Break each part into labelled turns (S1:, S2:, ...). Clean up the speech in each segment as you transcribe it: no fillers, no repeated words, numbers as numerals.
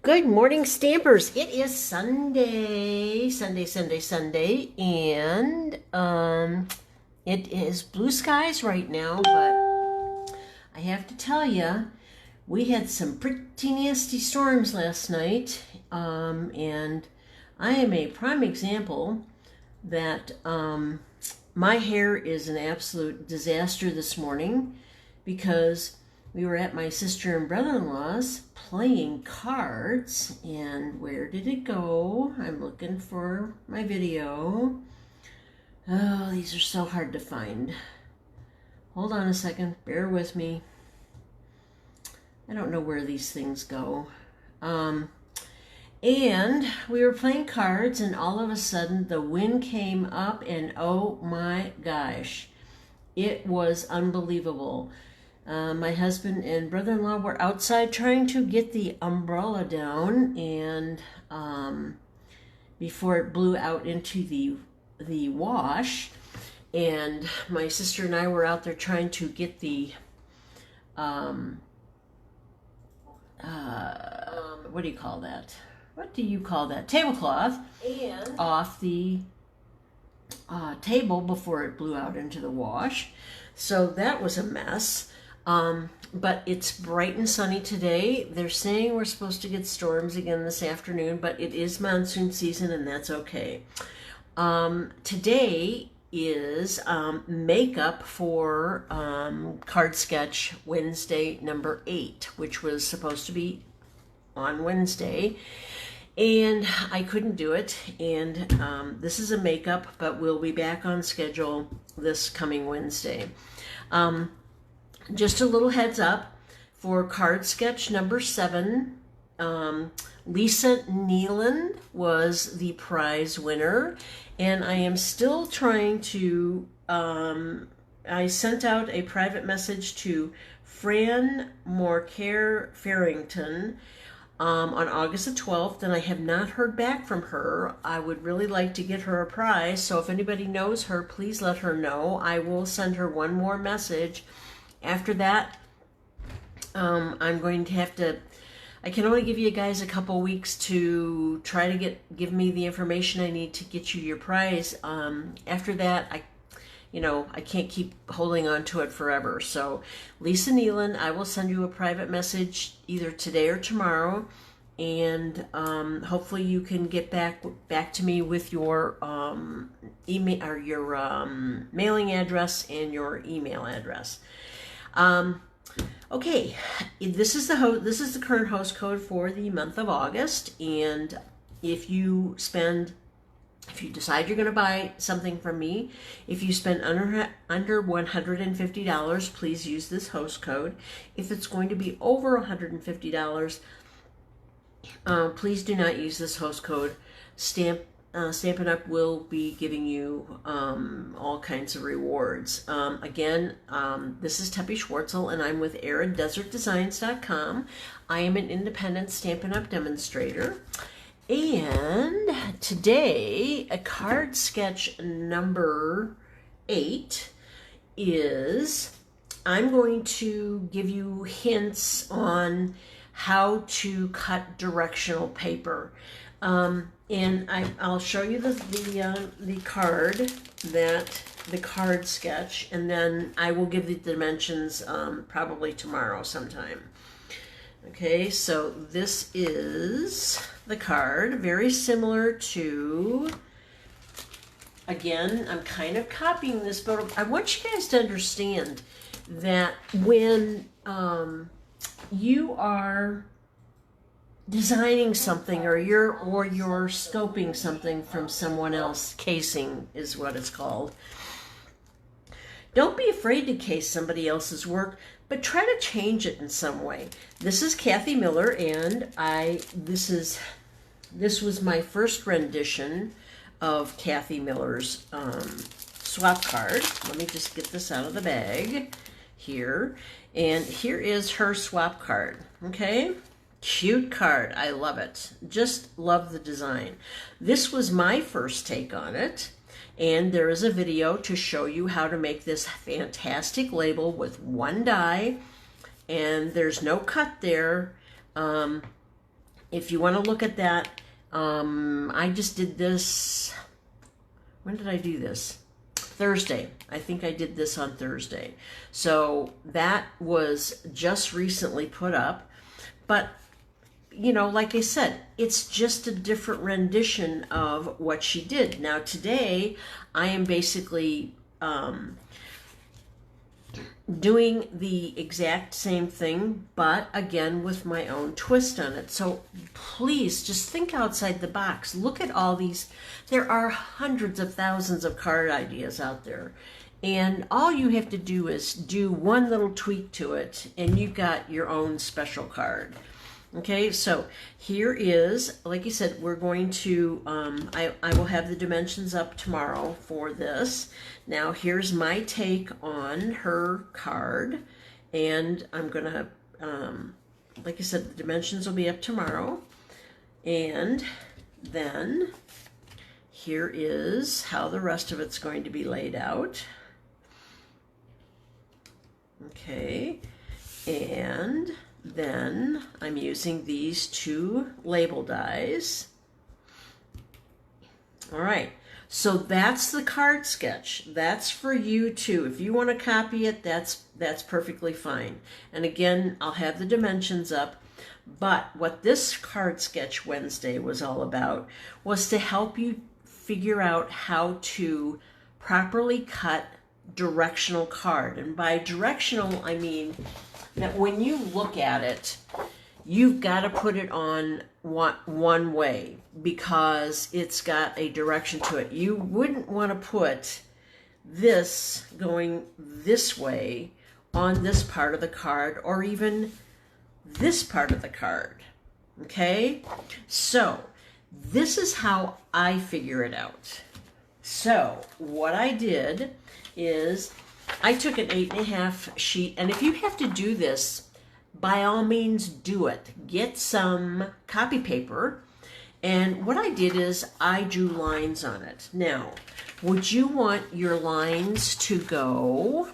S1: Good morning, Stampers. It is Sunday, and it is blue skies right now, but I have to tell you, we had some pretty nasty storms last night, and I am a prime example that my hair is an absolute disaster this morning because we were at my sister and brother-in-law's playing cards, and where did it go? I'm looking for my video. Oh, these are so hard to find. Hold on a second, bear with me. I don't know where these things go. And we were playing cards, and all of a sudden the wind came up, and oh my gosh, it was unbelievable. My husband and brother-in-law were outside trying to get the umbrella down, and before it blew out into the wash, and my sister and I were out there trying to get the what do you call that? What do you call that? Tablecloth and off the table before it blew out into the wash. So that was a mess. But it's bright and sunny today. They're saying we're supposed to get storms again this afternoon, but it is monsoon season, and that's okay. Today is makeup for Card Sketch Wednesday number 8, which was supposed to be on Wednesday, and I couldn't do it. And this is a makeup, but we'll be back on schedule this coming Wednesday. Just a little heads up, for Card Sketch number 7, Lisa Nealon was the prize winner, and I am still trying to, I sent out a private message to Fran Morcare Farrington on August the 12th, and I have not heard back from her. I would really like to get her a prize, so if anybody knows her, please let her know. I will send her one more message. After that, I'm going to have to, I can only give you guys a couple weeks to try to give me the information I need to get you your prize. After that, I can't keep holding on to it forever. So Lisa Nealon, I will send you a private message either today or tomorrow, and hopefully you can get back to me with your email or your mailing address and your email address. Okay, this is the current host code for the month of August, and if you decide you're going to buy something from me, if you spend under $150, please use this host code. If it's going to be over $150, please do not use this host code. Stampin' Up will be giving you all kinds of rewards. Again, this is Teppy Schwartzel, and I'm with AridDesertDesigns.com. I am an independent Stampin' Up demonstrator. And today, a Card Sketch number 8 is, I'm going to give you hints on how to cut directional paper. And I'll show you the card, the card sketch, and then I will give the dimensions probably tomorrow sometime. Okay, so this is the card, very similar to, again, I'm kind of copying this, but I want you guys to understand that when you are designing something, or you're scoping something from someone else, casing is what it's called. Don't be afraid to case somebody else's work, but try to change it in some way. This is Kathy Miller, and this was my first rendition of Kathy Miller's swap card. Let me just get this out of the bag here, and here is her swap card. Okay. Cute card. I love it. Just love the design. This was my first take on it, and there is a video to show you how to make this fantastic label with one die, and there's no cut there. if you want to look at that, I just did this. When did I do this? Thursday. I think I did this on Thursday. So that was just recently put up. But, you know, like I said, it's just a different rendition of what she did. Now today, I am basically doing the exact same thing, but again with my own twist on it. So please just think outside the box. Look at all these. There are hundreds of thousands of card ideas out there, and all you have to do is do one little tweak to it and you've got your own special card. Okay, so here is, like I said, we're going to, I will have the dimensions up tomorrow for this. Now, here's my take on her card, and I'm going to, like I said, the dimensions will be up tomorrow. And then here is how the rest of it's going to be laid out. Okay, and then I'm using these two label dies. All right, so that's the card sketch. That's for you too. If you want to copy it, that's perfectly fine. And again, I'll have the dimensions up. But what this card sketch Wednesday was all about was to help you figure out how to properly cut directional card. And by directional, I mean that when you look at it, you've got to put it on one way because it's got a direction to it. You wouldn't want to put this going this way on this part of the card or even this part of the card. Okay? So this is how I figure it out. So what I did is I took an 8.5 sheet, and if you have to do this, by all means do it. Get some copy paper, and what I did is I drew lines on it. Now, would you want your lines to go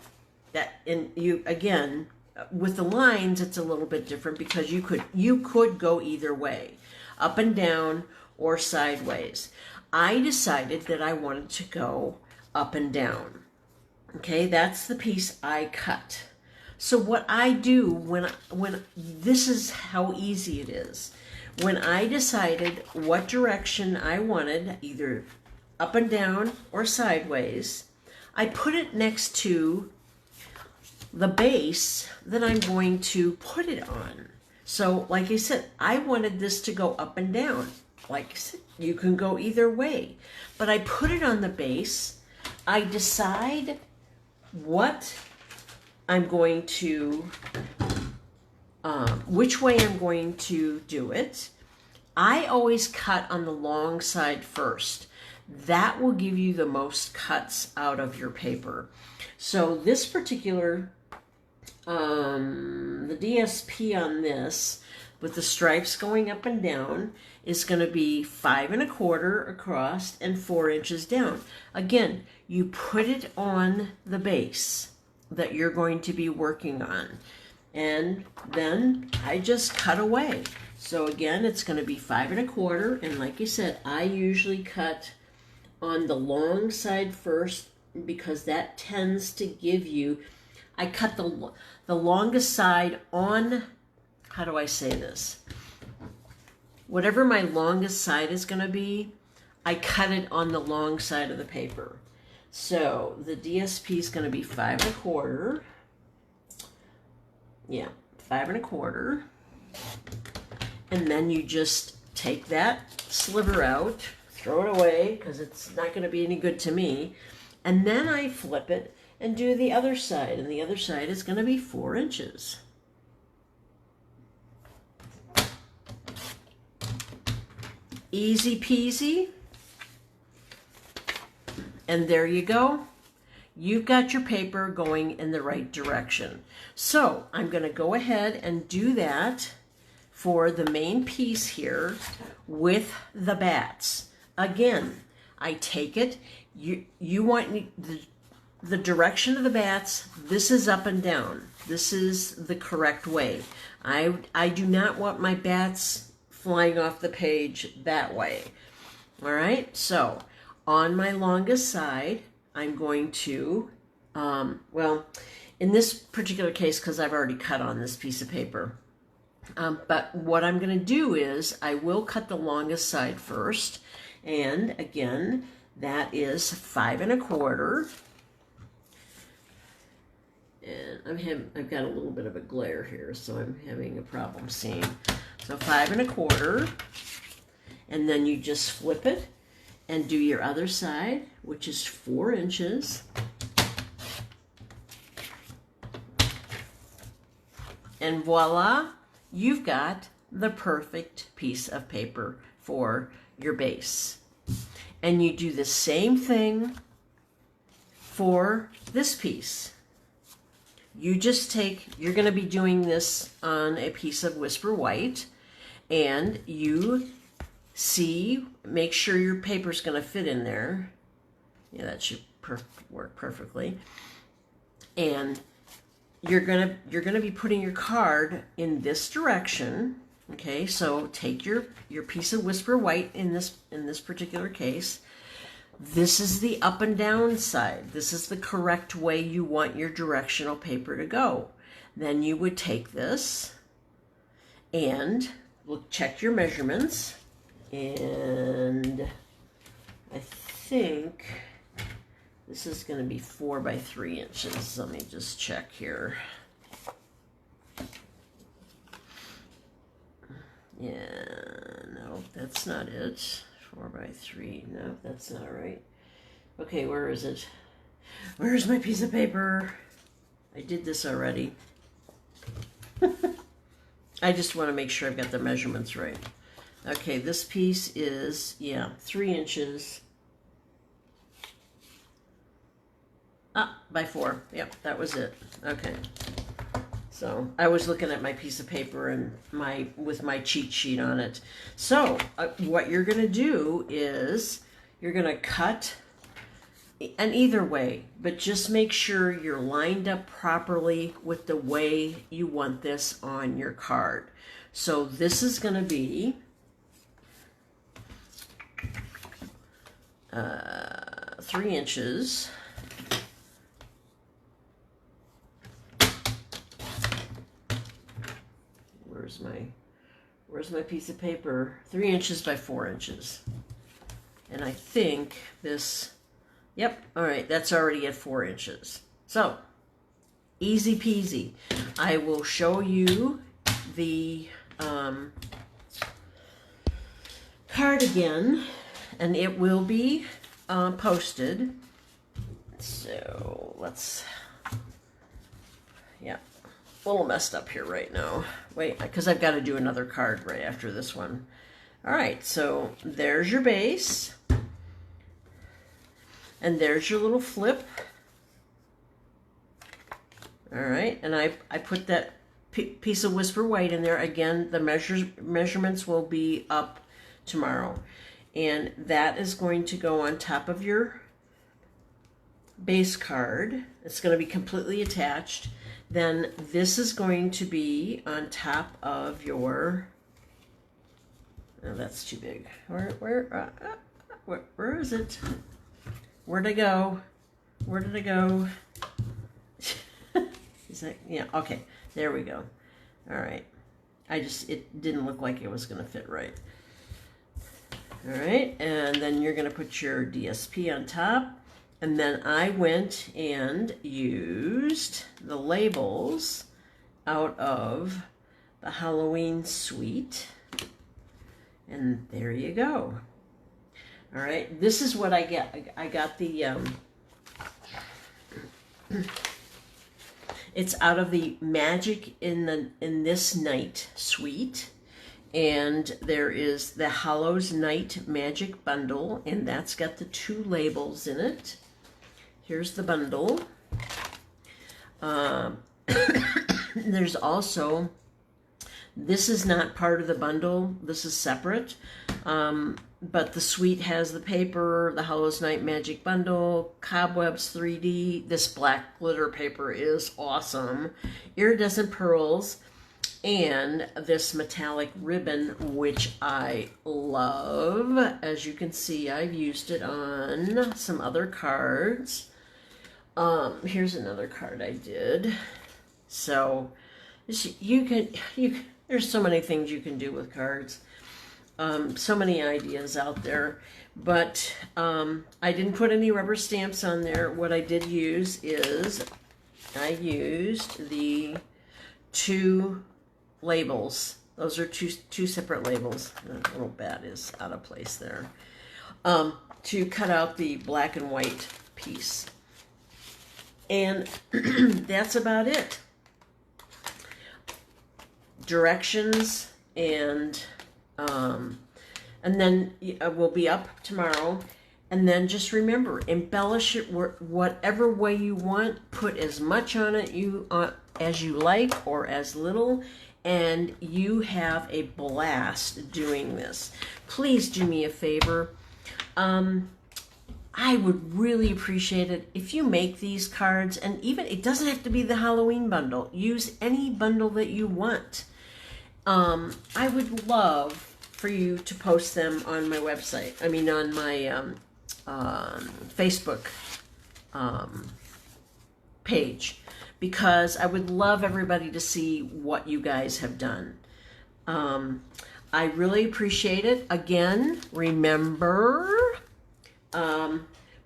S1: that, and you again with the lines it's a little bit different because you could go either way, up and down or sideways. I decided that I wanted to go up and down. Okay, that's the piece I cut. So what I do when this is how easy it is. When I decided what direction I wanted, either up and down or sideways, I put it next to the base that I'm going to put it on. So like I said, I wanted this to go up and down. Like I said, you can go either way. But I put it on the base. I decide what I'm going to, which way I'm going to do it. I always cut on the long side first. That will give you the most cuts out of your paper. So this particular, the DSP on this, with the stripes going up and down, is going to be 5 1/4 across and 4 inches down. Again, you put it on the base that you're going to be working on, and then I just cut away. So again, it's going to be 5 1/4, and like I said, I usually cut on the long side first because that tends to give you, I cut the longest side on, how do I say this? Whatever my longest side is going to be, I cut it on the long side of the paper. So the DSP is going to be 5 1/4. Yeah, 5 1/4. And then you just take that sliver out, throw it away because it's not going to be any good to me. And then I flip it and do the other side. And the other side is going to be 4 inches. Easy peasy. And there you go. You've got your paper going in the right direction. So I'm going to go ahead and do that for the main piece here with the bats. Again, I take it, you want the direction of the bats, this is up and down. This is the correct way. I do not want my bats flying off the page that way. All right, so on my longest side, I'm going to, well, in this particular case, because I've already cut on this piece of paper, but what I'm going to do is I will cut the longest side first. And again, that is 5 1/4. And I've got a little bit of a glare here, so I'm having a problem seeing. So 5 1/4, and then you just flip it and do your other side, which is 4 inches. And voila, you've got the perfect piece of paper for your base. And you do the same thing for this piece. You just take, you're going to be doing this on a piece of Whisper White, and you see, make sure your paper's going to fit in there. Yeah, that should work perfectly. And you're gonna be putting your card in this direction. Okay, so take your piece of Whisper White in this particular case. This is the up and down side. This is the correct way you want your directional paper to go. Then you would take this and check your measurements. And I think this is going to be 4 by 3 inches. Let me just check here. Yeah, no, that's not it. 4 by 3. No, that's not right. Okay, where is it? Where's my piece of paper? I did this already. I just want to make sure I've got the measurements right. Okay, this piece is, yeah, 3 inches. By 4. Yep, that was it. Okay. So I was looking at my piece of paper and with my cheat sheet on it. So what you're going to do is you're going to cut, and either way, but just make sure you're lined up properly with the way you want this on your card. So this is going to be 3 inches. Where's my piece of paper? 3 inches by 4 inches. And I think this, yep, all right, that's already at 4 inches. So, easy peasy. I will show you the card again, and it will be posted. So, let's, yeah. A little messed up here right now. Wait, because I've got to do another card right after this one. All right, so there's your base. And there's your little flip. All right, and I put that piece of Whisper White in there. Again, the measurements will be up tomorrow. And that is going to go on top of your base card. It's going to be completely attached. Then this is going to be on top of your, oh, that's too big. Where is it? Where'd I go? Where did I go? Is that, yeah, okay, there we go. All right. It didn't look like it was going to fit right. All right, and then you're going to put your DSP on top. And then I went and used the labels out of the Halloween suite. And there you go. All right, this is what I get. I got the, it's out of the Magic in This Night suite. And there is the Hallows Night Magic Bundle, and that's got the 2 labels in it. Here's the bundle. There's also, this is not part of the bundle. This is separate. But the suite has the paper, the Hallows Night Magic Bundle, Cobwebs 3D. This black glitter paper is awesome. Iridescent pearls. and this metallic ribbon, which I love. As you can see, I've used it on some other cards. Here's another card I did. So there's so many things you can do with cards. So many ideas out there. But I didn't put any rubber stamps on there. What I did use is I used the 2 labels. Those are two separate labels. The little bat is out of place there. To cut out the black and white piece. And that's about it. Directions and then we'll be up tomorrow. And then just remember, embellish it whatever way you want. Put as much on it as you like, or as little, and you have a blast doing this. Please do me a favor. I would really appreciate it if you make these cards, and even it doesn't have to be the Halloween bundle. Use any bundle that you want. I would love for you to post them on my website. I mean, on my Facebook page, because I would love everybody to see what you guys have done. I really appreciate it. Again, remember,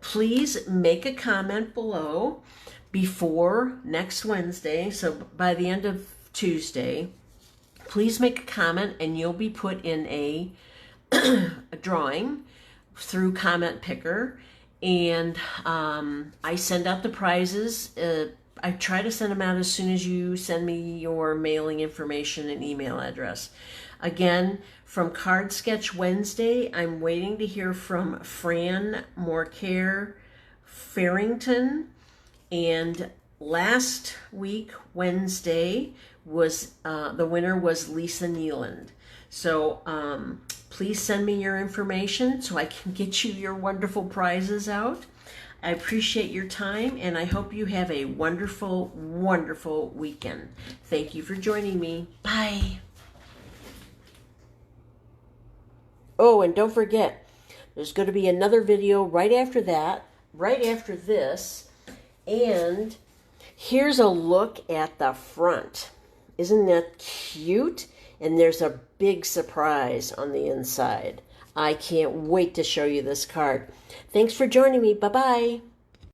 S1: please make a comment below before next Wednesday. So by the end of Tuesday, please make a comment and you'll be put in a drawing through Comment Picker. And I send out the prizes. I try to send them out as soon as you send me your mailing information and email address. Again, from Card Sketch Wednesday, I'm waiting to hear from Fran Morcare Farrington. And last week, Wednesday, was the winner was Lisa Nealand. So please send me your information so I can get you your wonderful prizes out. I appreciate your time, and I hope you have a wonderful, wonderful weekend. Thank you for joining me. Bye. Oh, and don't forget, there's going to be another video right after that, right after this. And here's a look at the front. Isn't that cute? And there's a big surprise on the inside. I can't wait to show you this card. Thanks for joining me. Bye-bye.